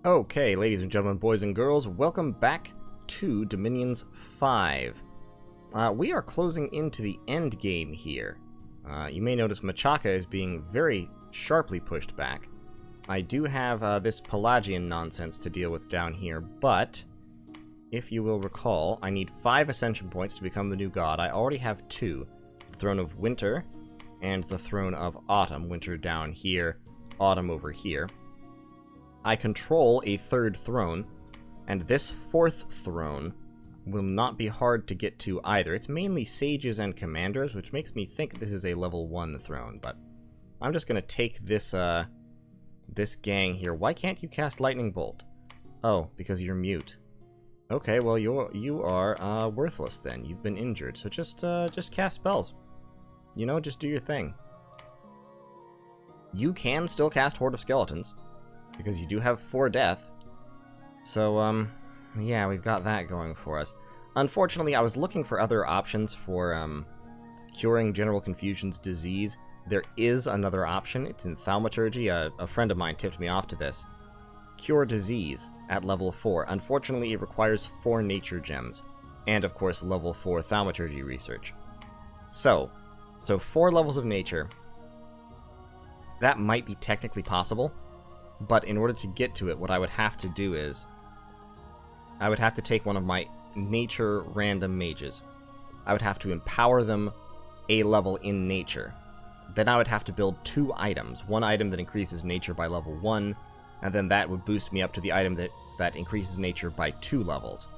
Okay, ladies and gentlemen, boys and girls, welcome back to Dominions 5. We are closing into the end game here. You may notice Machaka is being very sharply pushed back. I do have this Pelagian nonsense to deal with down here, but if you will recall, I need 5 Ascension points to become the new god. I already have 2. The Throne of Winter and the Throne of Autumn. Winter down here, Autumn over here. I control a 3rd throne, and this 4th throne will not be hard to get to either. It's mainly sages and commanders, which makes me think this is a level 1 throne, but I'm just going to take this this gang here. Why can't you cast Lightning Bolt? Oh, because you're mute. Okay, well you are worthless then. You've been injured, so just cast spells. You know, just do your thing. You can still cast Horde of Skeletons, because you do have 4 death. So, yeah, we've got that going for us. Unfortunately, I was looking for other options for, curing General Confusion's disease. There is another option. It's in Thaumaturgy. A friend of mine tipped me off to this. Cure disease at level 4. Unfortunately, it requires 4 nature gems. And, of course, level 4 Thaumaturgy research. So 4 levels of nature. That might be technically possible. But in order to get to it, what I would have to do is I would have to take one of my nature random mages. I would have to empower them a level in nature. Then I would have to build 2 items. One item that increases nature by level 1, and then that would boost me up to the item that increases nature by 2 levels.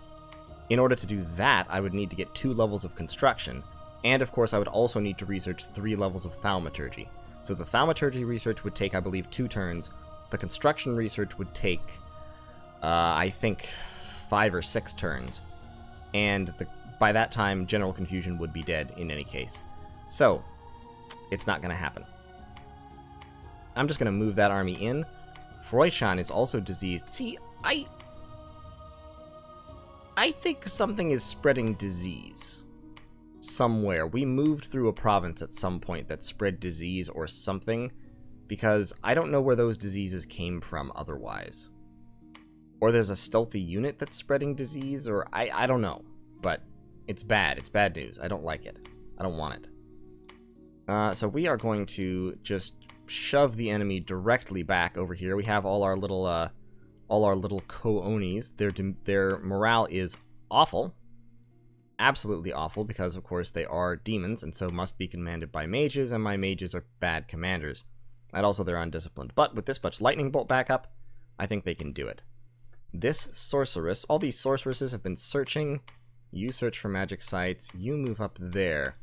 In order to do that, I would need to get 2 levels of construction, and of course I would also need to research 3 levels of thaumaturgy. So the thaumaturgy research would take, I believe, 2 turns. The construction research would take, I think, 5 or 6 turns. And by that time, General Confusion would be dead in any case. So, it's not going to happen. I'm just going to move that army in. Froishan is also diseased. See, I think something is spreading disease somewhere. We moved through a province at some point that spread disease or something, because I don't know where those diseases came from otherwise. Or there's a stealthy unit that's spreading disease, or I don't know. But it's bad. It's bad news. I don't like it. I don't want it. So we are going to just shove the enemy directly back over here. We have all our little co-onis. Their morale is awful. Absolutely awful, because of course they are demons, and so must be commanded by mages, and my mages are bad commanders. And also they're undisciplined. But with this much lightning bolt backup, I think they can do it. This sorceress, all these sorceresses have been searching. You search for magic sites. You move up there.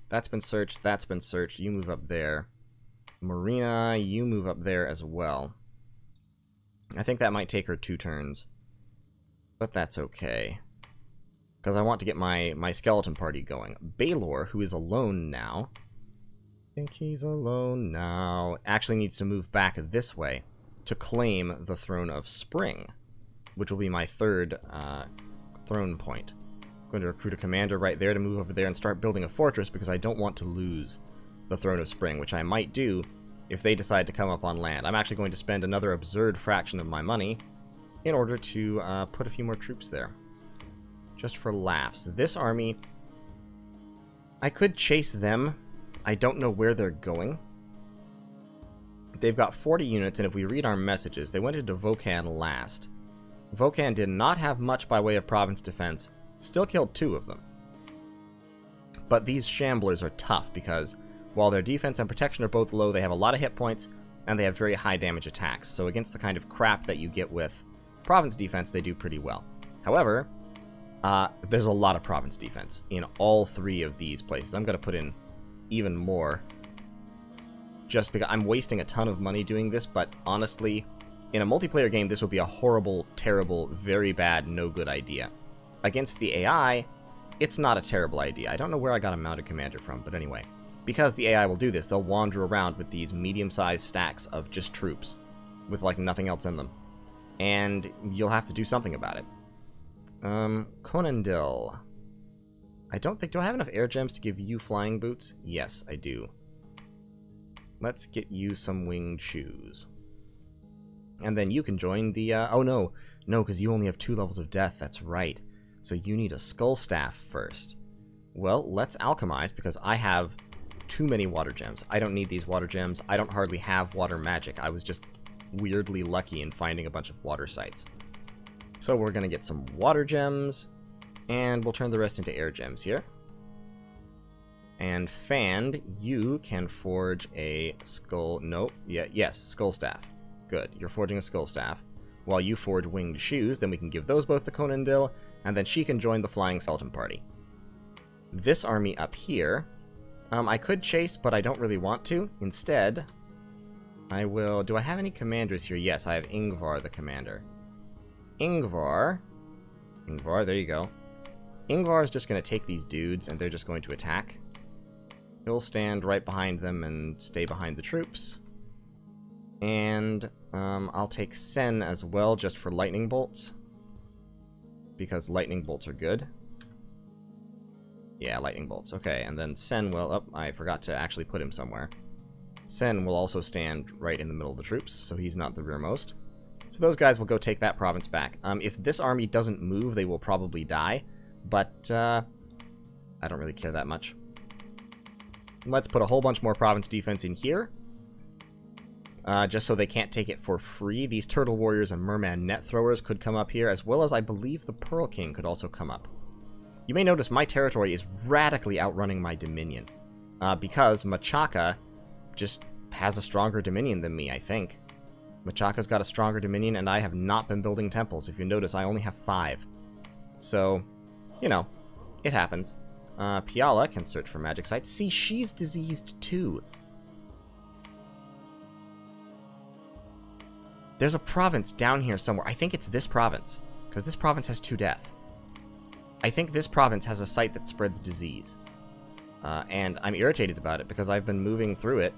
That's been searched. That's been searched. You move up there. Marina, you move up there as well. I think that might take her 2 turns. But that's okay, because I want to get my skeleton party going. Baylor, who is alone now. I think he's alone now. Actually needs to move back this way to claim the Throne of Spring, which will be my 3rd throne point. I'm going to recruit a commander right there to move over there and start building a fortress, because I don't want to lose the Throne of Spring, which I might do if they decide to come up on land. I'm actually going to spend another absurd fraction of my money in order to put a few more troops there. Just for laughs. This army, I could chase them. I don't know where they're going. They've got 40 units, and if we read our messages, they went into Vokan last. Vokan did not have much by way of province defense, still killed 2 of them. But these shamblers are tough, because while their defense and protection are both low, they have a lot of hit points, and they have very high damage attacks. So against the kind of crap that you get with province defense, they do pretty well. However, there's a lot of province defense in all 3 of these places. I'm going to put in even more, just because I'm wasting a ton of money doing this, but honestly, in a multiplayer game, this would be a horrible, terrible, very bad, no good idea. Against the AI, it's not a terrible idea. I don't know where I got a mounted commander from, but anyway. Because the AI will do this, they'll wander around with these medium-sized stacks of just troops, with like nothing else in them. And you'll have to do something about it. Conendil. I don't think... Do I have enough air gems to give you flying boots? Yes, I do. Let's get you some winged shoes. And then you can join the, oh no, because you only have 2 levels of death, that's right. So you need a skull staff first. Well, let's alchemize, because I have too many water gems. I don't need these water gems. I don't hardly have water magic. I was just weirdly lucky in finding a bunch of water sites. So we're going to get some water gems, and we'll turn the rest into air gems here. And Fand, you can forge a skull... Nope. Yes, skull staff. Good. You're forging a skull staff. While you forge winged shoes, then we can give those both to Conan, and then she can join the flying skeleton party. This army up here, I could chase, but I don't really want to. Instead, I will... Do I have any commanders here? Yes, I have Ingvar, the commander. Ingvar, there you go. Ingvar is just going to take these dudes, and they're just going to attack. He'll stand right behind them and stay behind the troops. And I'll take Sen as well, just for lightning bolts. Because lightning bolts are good. Yeah, lightning bolts. Okay, and then Sen will... Oh, I forgot to actually put him somewhere. Sen will also stand right in the middle of the troops, so he's not the rearmost. So those guys will go take that province back. If this army doesn't move, they will probably die. But, I don't really care that much. Let's put a whole bunch more province defense in here. Just so they can't take it for free. These Turtle Warriors and Merman Net Throwers could come up here, as well as I believe the Pearl King could also come up. You may notice my territory is radically outrunning my Dominion. Because Machaka just has a stronger Dominion than me, I think. Machaka's got a stronger Dominion, and I have not been building temples. If you notice, I only have 5. So, you know, it happens. Piala can search for magic sites. See, she's diseased too. There's a province down here somewhere. I think it's this province, because this province has 2 death. I think this province has a site that spreads disease. And I'm irritated about it, because I've been moving through it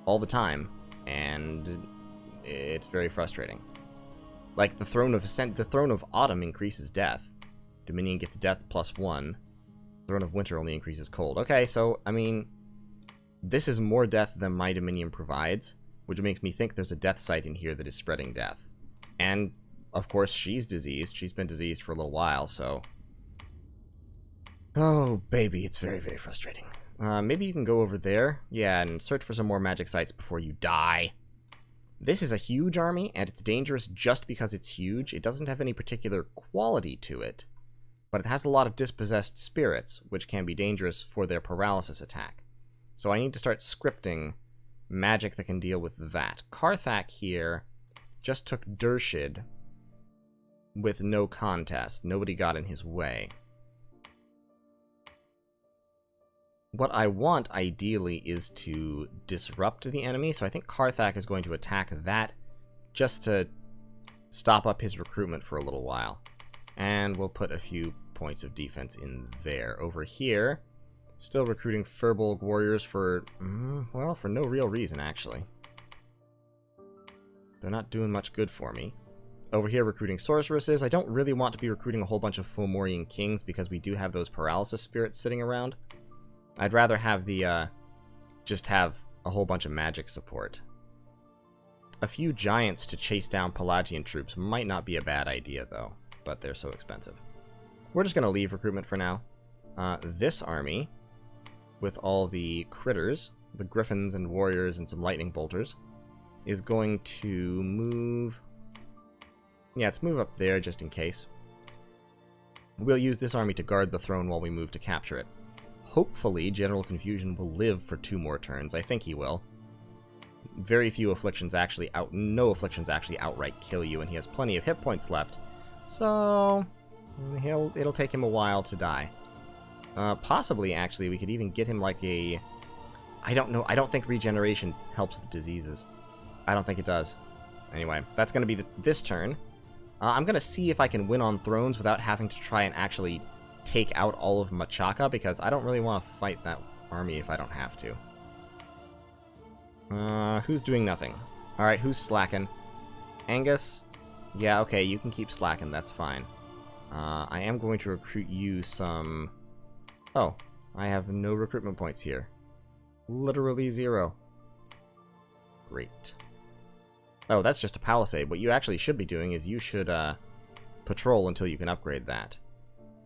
all the time, and it's very frustrating. Like, the Throne of Autumn increases death. Dominion gets death +1. Throne of Winter only increases cold. Okay, so, I mean, this is more death than my Dominion provides, which makes me think there's a death site in here that is spreading death. And, of course, she's diseased. She's been diseased for a little while, so... Oh, baby, it's very, very frustrating. Maybe you can go over there, yeah, and search for some more magic sites before you die. This is a huge army, and it's dangerous just because it's huge. It doesn't have any particular quality to it, but it has a lot of dispossessed spirits, which can be dangerous for their paralysis attack. So I need to start scripting magic that can deal with that. Karthak here just took Dershid with no contest. Nobody got in his way. What I want, ideally, is to disrupt the enemy, so I think Karthak is going to attack that just to stop up his recruitment for a little while. And we'll put a few points of defense in there. Over here, still recruiting Furbolg warriors for, well, for no real reason, actually. They're not doing much good for me. Over here, recruiting sorceresses. I don't really want to be recruiting a whole bunch of Fomorian kings because we do have those paralysis spirits sitting around. I'd rather have the, just have a whole bunch of magic support. A few giants to chase down Pelagian troops might not be a bad idea, though, but they're so expensive. We're just going to leave recruitment for now. This army, with all the critters, the griffins and warriors and some lightning bolters, is going to move... Yeah, let's move up there just in case. We'll use this army to guard the throne while we move to capture it. Hopefully, General Confusion will live for 2 more turns. I think he will. Very few afflictions actually no afflictions actually outright kill you, and he has plenty of hit points left. So, it'll take him a while to die. Possibly, actually, we could even get him like a... I don't know. I don't think regeneration helps with diseases. I don't think it does. Anyway, that's going to be this turn. I'm going to see if I can win on thrones without having to try and actually take out all of Machaka, because I don't really want to fight that army if I don't have to. Who's doing nothing? Alright, who's slacking? Angus? Yeah, okay, you can keep slacking, that's fine. I am going to recruit you some... Oh, I have no recruitment points here. Literally 0. Great. Oh, that's just a palisade. What you actually should be doing is you should patrol until you can upgrade that.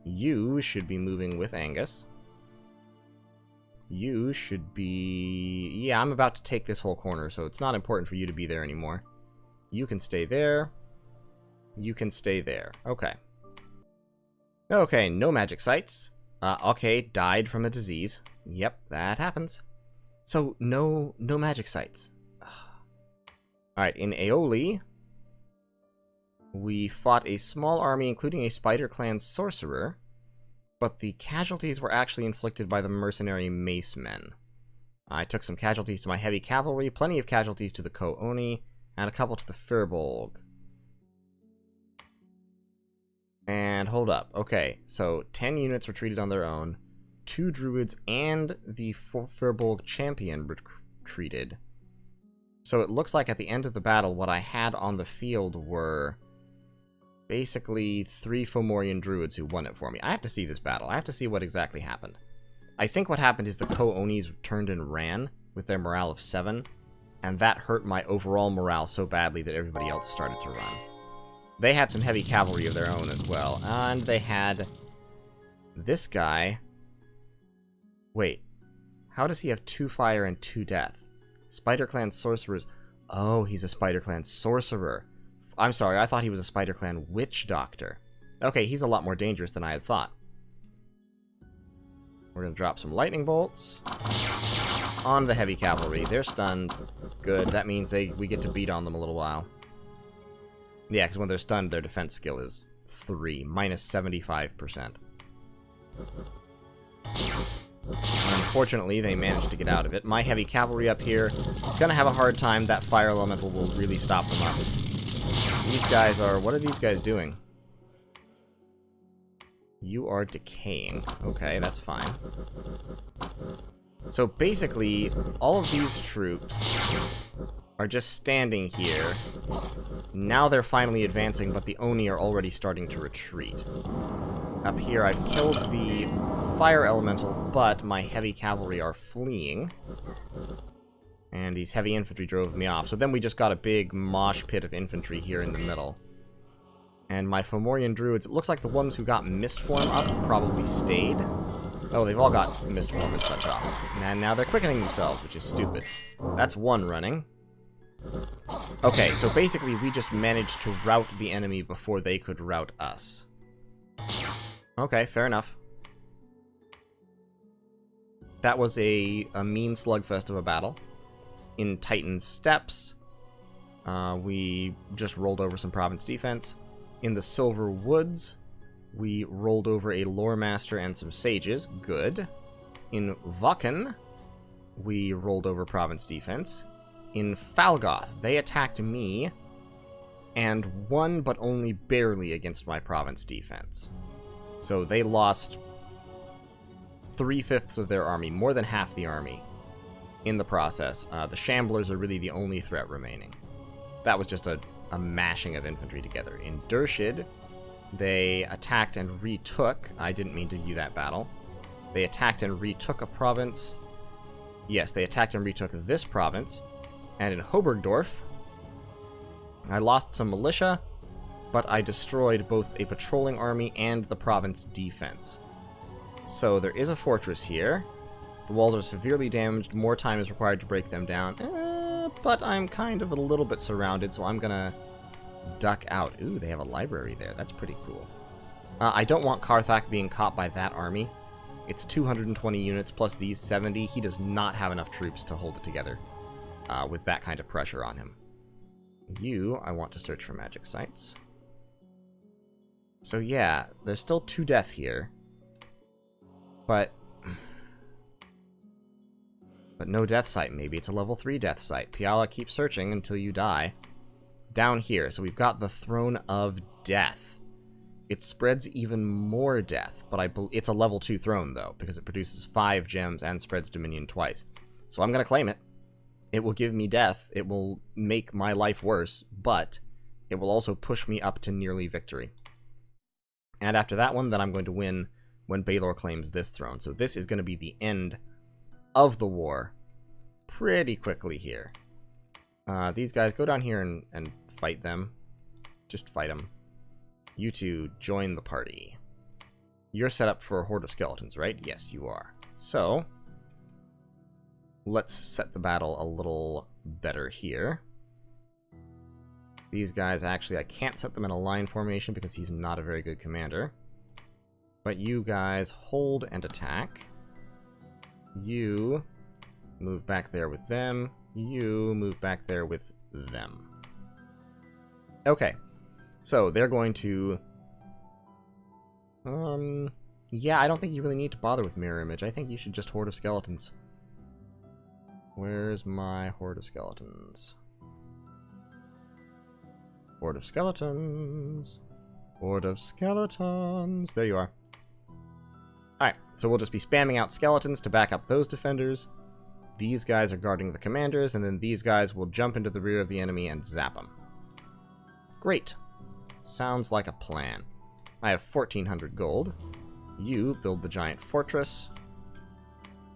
You should be moving with Angus. You should be... Yeah, I'm about to take this whole corner, so it's not important for you to be there anymore. You can stay there. You can stay there. Okay. Okay, no magic sites. Okay, died from a disease. Yep, that happens. So, no magic sites. Alright, in Aeoli, we fought a small army, including a Spider Clan sorcerer, but the casualties were actually inflicted by the mercenary mace men. I took some casualties to my heavy cavalry, plenty of casualties to the Ko-Oni, and a couple to the Firbolg. And hold up. Okay, so 10 units retreated on their own, 2 druids and the Firbolg champion retreated. So it looks like at the end of the battle, what I had on the field were basically 3 Fomorian druids who won it for me. I have to see this battle. I have to see what exactly happened. I think what happened is the Ko-Onis turned and ran with their morale of 7, and that hurt my overall morale so badly that everybody else started to run. They had some heavy cavalry of their own as well, and they had this guy. Wait, how does he have 2 fire and 2 death? Spider Clan sorcerers. Oh, he's a Spider Clan sorcerer. I'm sorry, I thought he was a Spider Clan witch doctor. Okay, he's a lot more dangerous than I had thought. We're going to drop some lightning bolts on the heavy cavalry. They're stunned. Good, that means we get to beat on them a little while. Yeah, because when they're stunned, their defense skill is 3, minus 75%. Unfortunately, they managed to get out of it. My heavy cavalry up here, gonna have a hard time. That fire elemental will really stop them up. These guys are... What are these guys doing? You are decaying. Okay, that's fine. So basically, all of these troops are just standing here. Now they're finally advancing, but the Oni are already starting to retreat. Up here, I've killed the fire elemental, but my heavy cavalry are fleeing. And these heavy infantry drove me off. So then we just got a big mosh pit of infantry here in the middle. And my Fomorian druids, it looks like the ones who got Mistform up probably stayed. Oh, they've all got Mistform and such up. And now they're quickening themselves, which is stupid. That's one running. Okay, so basically we just managed to rout the enemy before they could rout us. Okay, fair enough. That was a mean slugfest of a battle. In Titan's Steppes, we just rolled over some province defense. In the Silver Woods, we rolled over a Lore Master and some sages. Good. In Vaken, we rolled over province defense. In Falgoth, they attacked me and won, but only barely, against my province defense. So they lost 3/5 of their army, more than half the army, in the process. The Shamblers are really the only threat remaining. That was just a mashing of infantry together. In Dershid, they attacked and retook. I didn't mean to view that battle. They attacked and retook a province. Yes, they attacked and retook this province. And in Hobergdorf, I lost some militia, but I destroyed both a patrolling army and the province defense. So there is a fortress here. The walls are severely damaged. More time is required to break them down. But I'm kind of a little bit surrounded, so I'm gonna duck out. Ooh, they have a library there. That's pretty cool. I don't want Karthak being caught by that army. It's 220 units plus these 70. He does not have enough troops to hold it together with that kind of pressure on him. You, I want to search for magic sites. So yeah, there's still 2 death here. But no death site. Maybe it's a level 3 death site. Piala, keep searching until you die. Down here, so we've got the Throne of Death. It spreads even more death, but it's a level 2 throne, though, because it produces 5 gems and spreads Dominion twice. So I'm going to claim it. It will give me death. It will make my life worse, but it will also push me up to nearly victory. And after that one, then I'm going to win when Baelor claims this throne. So this is going to be the end of the war pretty quickly here. These guys, go down here and fight them. Just fight them. You two, join the party. You're set up for a horde of skeletons, right? Yes, you are. So, let's set the battle a little better here. These guys, actually, I can't set them in a line formation because he's not a very good commander. But you guys hold and attack. You move back there with them. You move back there with them. Okay. So, they're going to... yeah, I don't think you really need to bother with mirror image. I think you should just horde of skeletons. Where's my horde of skeletons? Horde of skeletons. Horde of skeletons. There you are. Alright, so we'll just be spamming out skeletons to back up those defenders. These guys are guarding the commanders, and then these guys will jump into the rear of the enemy and zap them. Great. Sounds like a plan. I have 1,400 gold. You build the giant fortress.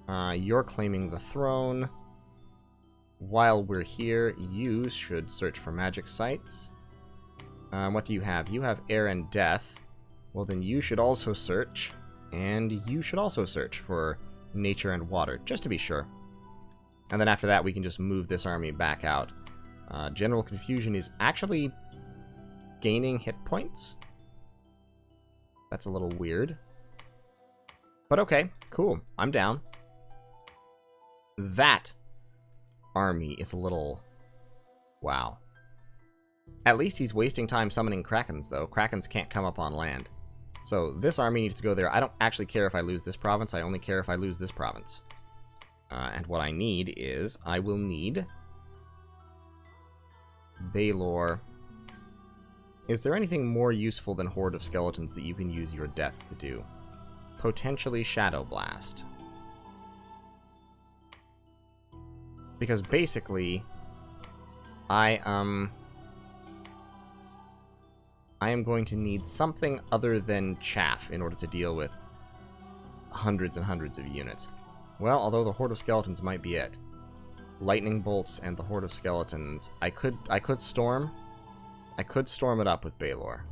You're claiming the throne. While we're here, you should search for magic sites. What do you have? You have air and death. Well, then you should also search. And you should also search for nature and water, just to be sure. And then after that, we can just move this army back out. General confusion is actually gaining hit points. That's a little weird. But okay, cool. I'm down. That army is a little... wow. At least he's wasting time summoning Krakens, though. Krakens can't come up on land. So this army needs to go there. I don't actually care if I lose this province. I only care if I lose this province. And what I need is... I will need... Baylor. Is there anything more useful than Horde of Skeletons that you can use your death to do? Potentially Shadow Blast. Because basically, I am going to need something other than chaff in order to deal with hundreds and hundreds of units. Well, although the Horde of Skeletons might be it. Lightning bolts and the Horde of Skeletons. I could storm. I could storm it up with Baylor.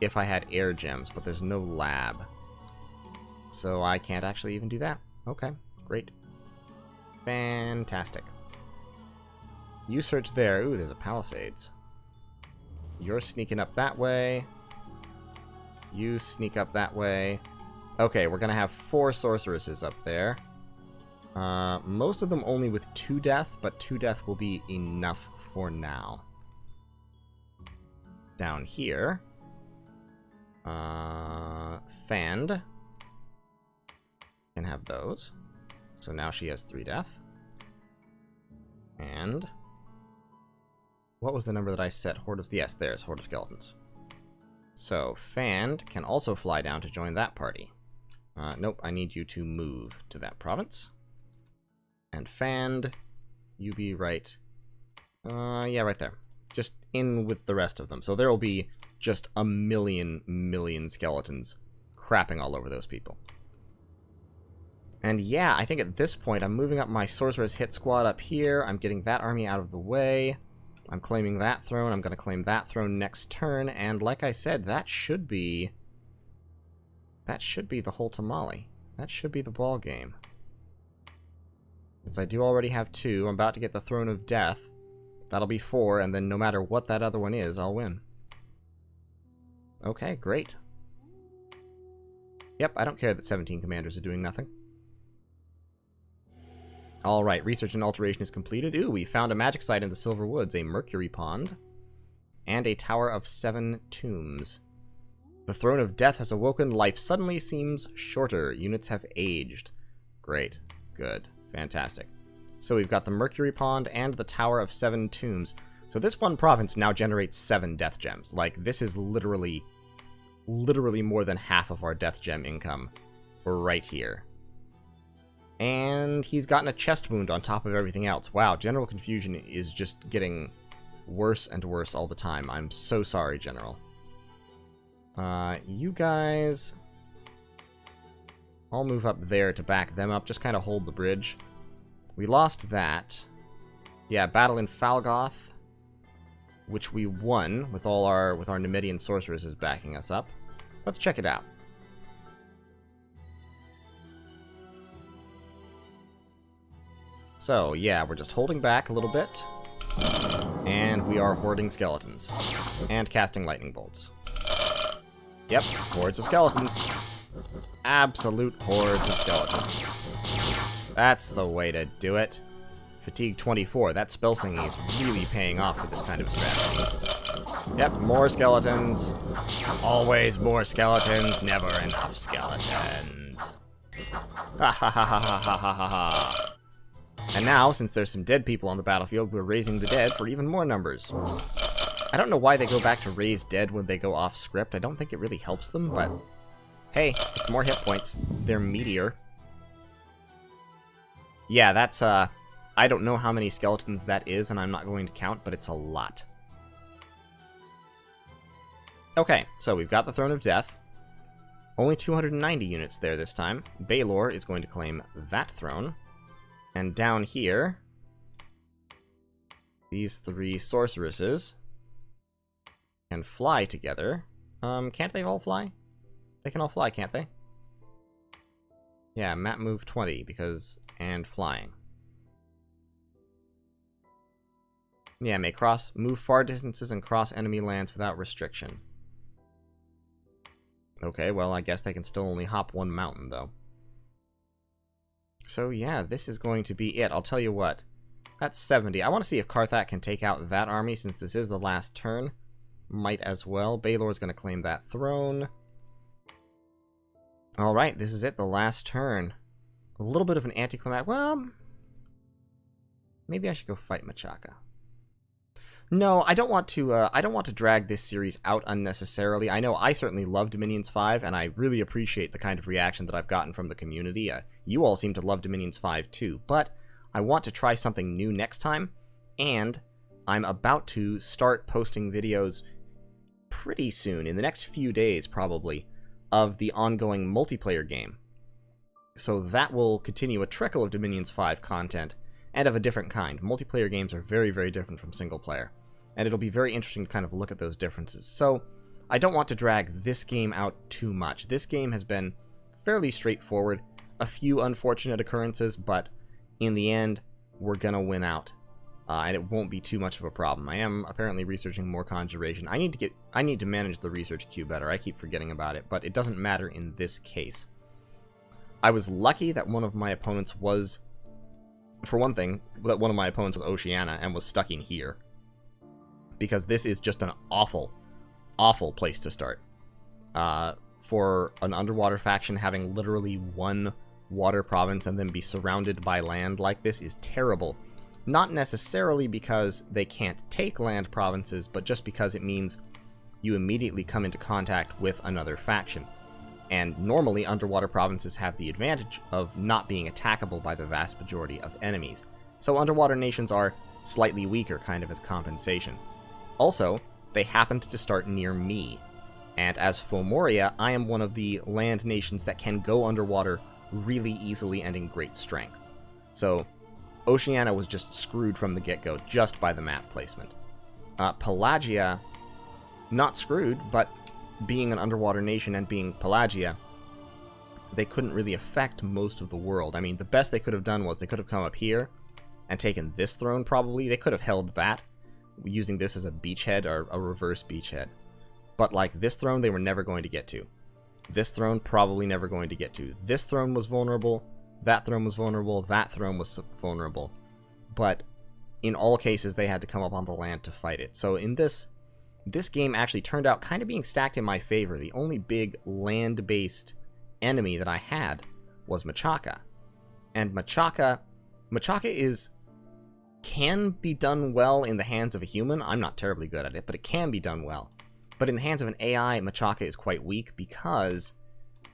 If I had air gems, but there's no lab. So I can't actually even do that. Okay, great. Fantastic. You search there. Ooh, there's a palisades. You're sneaking up that way. You sneak up that way. Okay, we're gonna have 4 sorceresses up there. Most of them only with 2 death, but 2 death will be enough for now. Down here. Fand can have those. So now she has 3 death. And what was the number that I set? Horde of... yes, there's Horde of Skeletons. So Fand can also fly down to join that party. Nope, I need you to move to that province. And Fand, you be right... yeah, right there. Just in with the rest of them. So there will be just a million skeletons crapping all over those people. And yeah, I think at this point I'm moving up my Sorceress hit squad up here. I'm getting that army out of the way. I'm claiming that throne. I'm going to claim that throne next turn. And like I said, that should be the whole tamale. That should be the ball game. Since I do already have 2, I'm about to get the Throne of Death. That'll be 4, and then no matter what that other one is, I'll win. Okay, great. Yep, I don't care that 17 commanders are doing nothing. Alright, research and alteration is completed. Ooh, we found a magic site in the Silver Woods, a mercury pond, and a tower of 7 tombs. The Throne of Death has awoken. Life suddenly seems shorter. Units have aged. Great. Good. Fantastic. So we've got the mercury pond and the tower of 7 tombs. So this one province now generates 7 death gems. Like, this is literally more than half of our death gem income right here. And he's gotten a chest wound on top of everything else. Wow, General Confusion is just getting worse and worse all the time. I'm so sorry, General. You guys... I'll move up there to back them up. Just kind of hold the bridge. We lost that. Yeah, battle in Falgoth, which we won with all our Numidian sorceresses backing us up. Let's check it out. So, yeah, we're just holding back a little bit. And we are hoarding skeletons. And casting lightning bolts. Yep, hordes of skeletons. Absolute hordes of skeletons. That's the way to do it. Fatigue 24. That spell singing is really paying off for this kind of strategy. Yep, more skeletons. Always more skeletons. Never enough skeletons. Ha ha ha ha ha ha ha ha. And now, since there's some dead people on the battlefield, we're raising the dead for even more numbers. I don't know why they go back to raise dead when they go off script. I don't think it really helps them, but hey, it's more hit points. They're meteor. Yeah, that's, I don't know how many skeletons that is, and I'm not going to count, but it's a lot. Okay, so we've got the Throne of Death. Only 290 units there this time. Baelor is going to claim that throne. And down here, these three sorceresses can fly together. Can't they all fly? They can all fly, can't they? Yeah, map move 20, because... and flying. Yeah, may move far distances and cross enemy lands without restriction. Okay, well, I guess they can still only hop one mountain, though. So, yeah, this is going to be it. I'll tell you what. That's 70. I want to see if Karthak can take out that army, since this is the last turn. Might as well. Baelor's going to claim that throne. Alright, this is it. The last turn. A little bit of an anticlimactic. Well, maybe I should go fight Machaka. No, I don't want to drag this series out unnecessarily. I know I certainly love Dominions 5, and I really appreciate the kind of reaction that I've gotten from the community. You all seem to love Dominions 5 too, but I want to try something new next time, and I'm about to start posting videos pretty soon, in the next few days probably, of the ongoing multiplayer game. So that will continue a trickle of Dominions 5 content, and of a different kind. Multiplayer games are very, very different from single player, and it'll be very interesting to kind of look at those differences. So, I don't want to drag this game out too much. This game has been fairly straightforward, a few unfortunate occurrences, but in the end, we're gonna win out. And it won't be too much of a problem. I am apparently researching more conjuration. I need to manage the research queue better. I keep forgetting about it, but it doesn't matter in this case. I was lucky that one of my opponents was... For one thing, that one of my opponents was Oceania and was stuck in here. Because this is just an awful, awful place to start. For an underwater faction, having literally one water province and then be surrounded by land like this is terrible. Not necessarily because they can't take land provinces, but just because it means you immediately come into contact with another faction. And normally, underwater provinces have the advantage of not being attackable by the vast majority of enemies. So underwater nations are slightly weaker, kind of as compensation. Also, they happened to start near me. And as Fomoria, I am one of the land nations that can go underwater really easily and in great strength. So, Oceania was just screwed from the get-go, just by the map placement. Pelagia, not screwed, but... being an underwater nation and being Pelagia, they couldn't really affect most of the world. I mean, the best they could have done was they could have come up here and taken this throne, probably. They could have held that, using this as a beachhead or a reverse beachhead. But, like, this throne they were never going to get to. This throne, probably never going to get to. This throne was vulnerable, that throne was vulnerable, that throne was vulnerable. But, in all cases, they had to come up on the land to fight it. So, in this game actually turned out kind of being stacked in my favor. The only big land-based enemy that I had was Machaka. And Machaka can be done well in the hands of a human. I'm not terribly good at it, but it can be done well. But in the hands of an AI, Machaka is quite weak because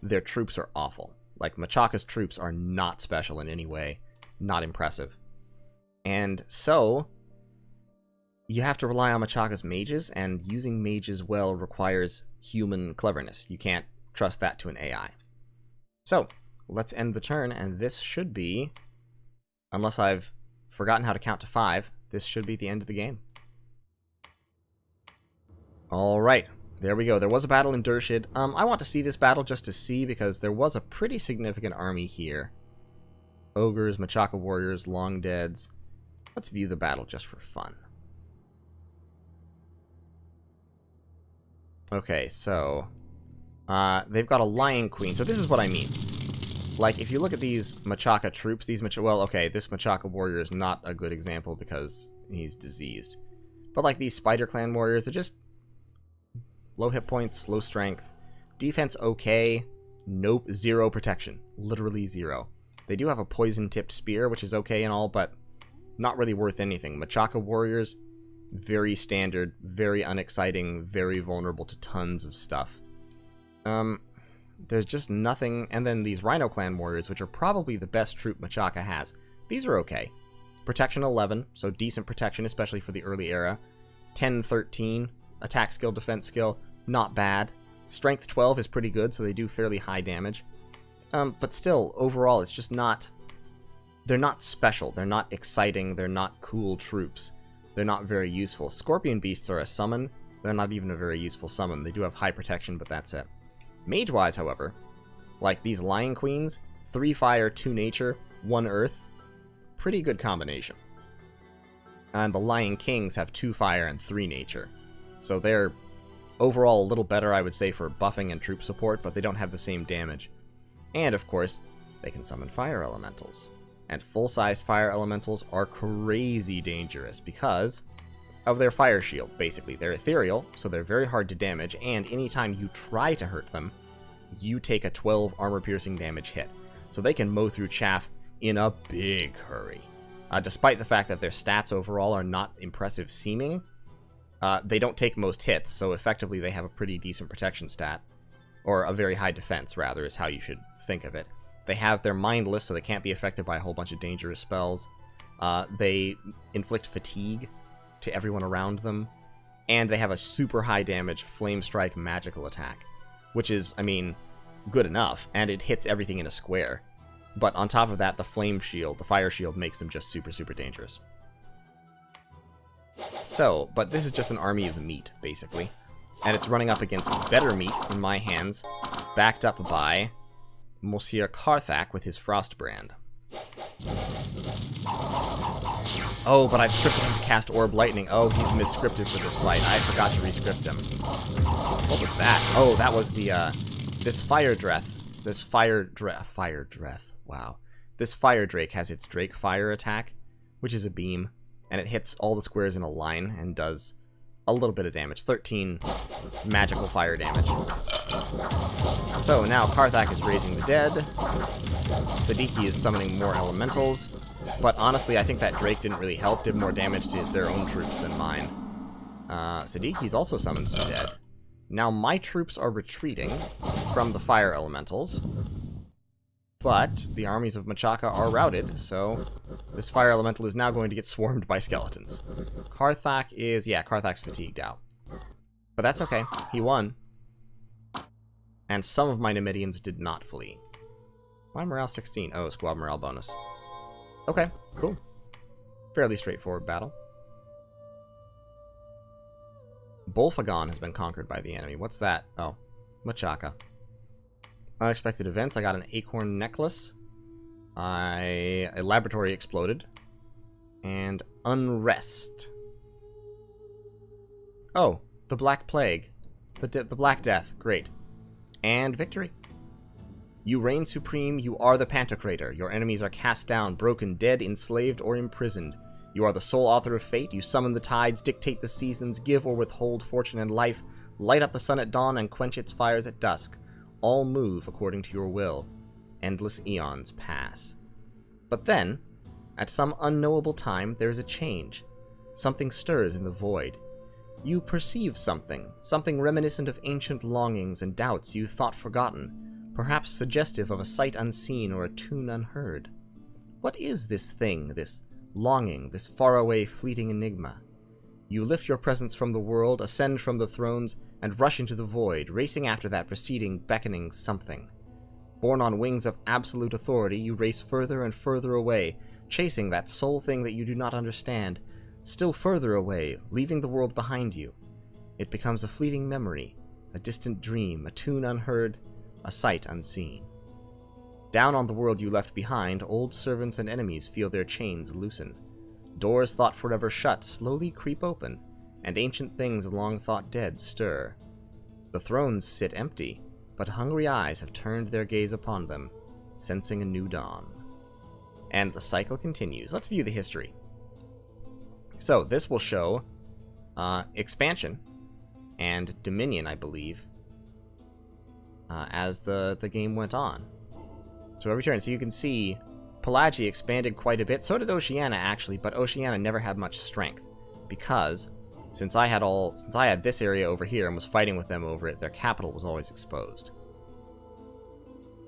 their troops are awful. Like, Machaka's troops are not special in any way, not impressive. And so... you have to rely on Machaka's mages, and using mages well requires human cleverness. You can't trust that to an AI. So, let's end the turn, and this should be, unless I've forgotten how to count to 5, this should be the end of the game. Alright, there we go. There was a battle in Dershid. I want to see this battle just to see, because there was a pretty significant army here. Ogres, Machaka warriors, long deads. Let's view the battle just for fun. Okay, so they've got a Lion Queen. So this is what I mean. Like, if you look at these Machaka troops, well, okay, this Machaka warrior is not a good example because he's diseased. But like these Spider Clan warriors, they're just low hit points, low strength, defense okay, nope, 0 protection, literally 0. They do have a poison-tipped spear, which is okay and all, but not really worth anything. Machaka warriors, very standard, very unexciting, very vulnerable to tons of stuff. There's just nothing. And then these Rhino Clan warriors, which are probably the best troop Machaka has. These are okay. Protection 11, so decent protection, especially for the early era. 10, 13, attack skill, defense skill, not bad. Strength 12 is pretty good, so they do fairly high damage. But still, overall, it's just not... They're not special, they're not exciting, they're not cool troops. They're not very useful. Scorpion Beasts are a summon. They're not even a very useful summon. They do have high protection, but that's it. Mage-wise, however, like these Lion Queens, 3 fire, 2 nature, 1 earth, pretty good combination. And the Lion Kings have 2 fire and 3 nature. So they're overall a little better, I would say, for buffing and troop support, but they don't have the same damage. And, of course, they can summon fire elementals. And full-sized fire elementals are crazy dangerous because of their fire shield, basically. They're ethereal, so they're very hard to damage, and anytime you try to hurt them, you take a 12 armor-piercing damage hit. So they can mow through chaff in a big hurry. Despite the fact that their stats overall are not impressive seeming, they don't take most hits, so effectively they have a pretty decent protection stat. Or a very high defense, rather, is how you should think of it. They're mindless, so they can't be affected by a whole bunch of dangerous spells. They inflict fatigue to everyone around them. And they have a super high damage Flame Strike magical attack. Which is, I mean, good enough, and it hits everything in a square. But on top of that, the Flame Shield, the Fire Shield, makes them just super, super dangerous. So, but this is just an army of meat, basically. And it's running up against better meat in my hands, backed up by Monsieur Karthak with his Frostbrand. Oh, but I've scripted him to cast Orb Lightning. Oh, he's misscripted for this fight. I forgot to rescript him. What was that? Oh, that was the, this Fire Dreth. Wow. This Fire Drake has its Drake Fire attack, which is a beam, and it hits all the squares in a line and does a little bit of damage. 13 magical fire damage. So now Karthak is raising the dead. Siddiqui is summoning more elementals. But honestly, I think that Drake didn't really help. Did more damage to their own troops than mine. Siddiqui's also summoned some dead. Now my troops are retreating from the fire elementals. But the armies of Machaka are routed, so this fire elemental is now going to get swarmed by skeletons. Karthak's fatigued out. But that's okay. He won. And some of my Numidians did not flee. Why morale 16? Oh, squad morale bonus. Okay, cool. Fairly straightforward battle. Bolfagon has been conquered by the enemy. What's that? Oh, Machaka. Unexpected events. I got an acorn necklace. A laboratory exploded. And unrest. Oh, the Black Plague. The Black Death. Great. And victory. You reign supreme, you are the Pantocrator. Your enemies are cast down, broken, dead, enslaved, or imprisoned. You are the sole author of fate. You summon the tides, dictate the seasons, give or withhold fortune and life, light up the sun at dawn and quench its fires at dusk. All move according to your will. Endless eons pass. But then, at some unknowable time, there is a change. Something stirs in the void. You perceive something reminiscent of ancient longings and doubts you thought forgotten, perhaps suggestive of a sight unseen or a tune unheard. What is this thing, this longing, this faraway, fleeting enigma? You lift your presence from the world, ascend from the thrones, and rush into the void, racing after that preceding, beckoning something. Borne on wings of absolute authority, you race further and further away, chasing that sole thing that you do not understand, still further away, leaving the world behind you. It becomes a fleeting memory, a distant dream, a tune unheard, a sight unseen. Down on the world you left behind, old servants and enemies feel their chains loosen. Doors thought forever shut slowly creep open, and ancient things long thought dead stir. The thrones sit empty, but hungry eyes have turned their gaze upon them, sensing a new dawn. And the cycle continues. Let's view the history. So, this will show expansion and dominion, I believe, as the game went on. So every turn, so you can see Pelagia expanded quite a bit. So did Oceania, actually, but Oceania never had much strength because since I had this area over here and was fighting with them over it, their capital was always exposed.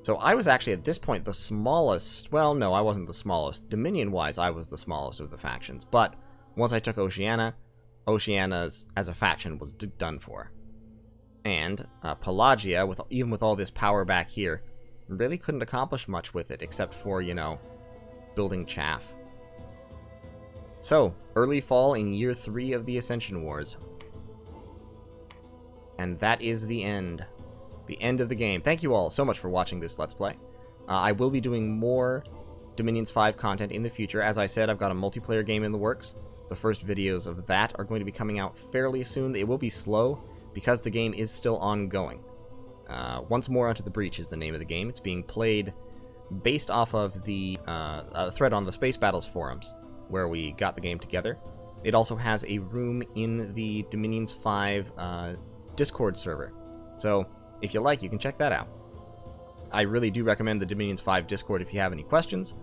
So I was actually at this point the smallest. Well, no, I wasn't the smallest. Dominion-wise, I was the smallest of the factions. But once I took Oceania, Oceania's as a faction was done for. And Pelagia, even with all this power back here, really couldn't accomplish much with it, except for, you know, building chaff. So, early fall in year 3 of the Ascension Wars. And that is the end. The end of the game. Thank you all so much for watching this Let's Play. I will be doing more Dominions 5 content in the future. As I said, I've got a multiplayer game in the works. The first videos of that are going to be coming out fairly soon. It will be slow, because the game is still ongoing. Once More Onto the Breach is the name of the game. It's being played based off of the thread on the Space Battles forums, where we got the game together. It also has a room in the Dominions 5 Discord server. So, if you like, you can check that out. I really do recommend the Dominions 5 Discord if you have any questions,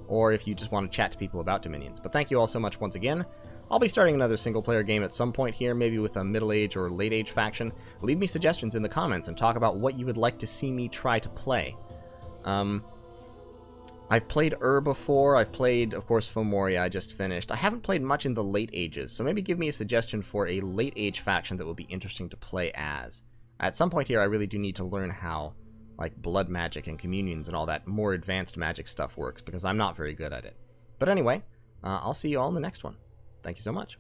or if you just want to chat to people about Dominions. But thank you all so much once again. I'll be starting another single-player game at some point here, maybe with a middle-age or late-age faction. Leave me suggestions in the comments and talk about what you would like to see me try to play. I've played before. I've played, of course, Fomoria I just finished. I haven't played much in the late ages, so maybe give me a suggestion for a late-age faction that would be interesting to play as. At some point here, I really do need to learn how, like, blood magic and communions and all that more advanced magic stuff works, because I'm not very good at it. But anyway, I'll see you all in the next one. Thank you so much.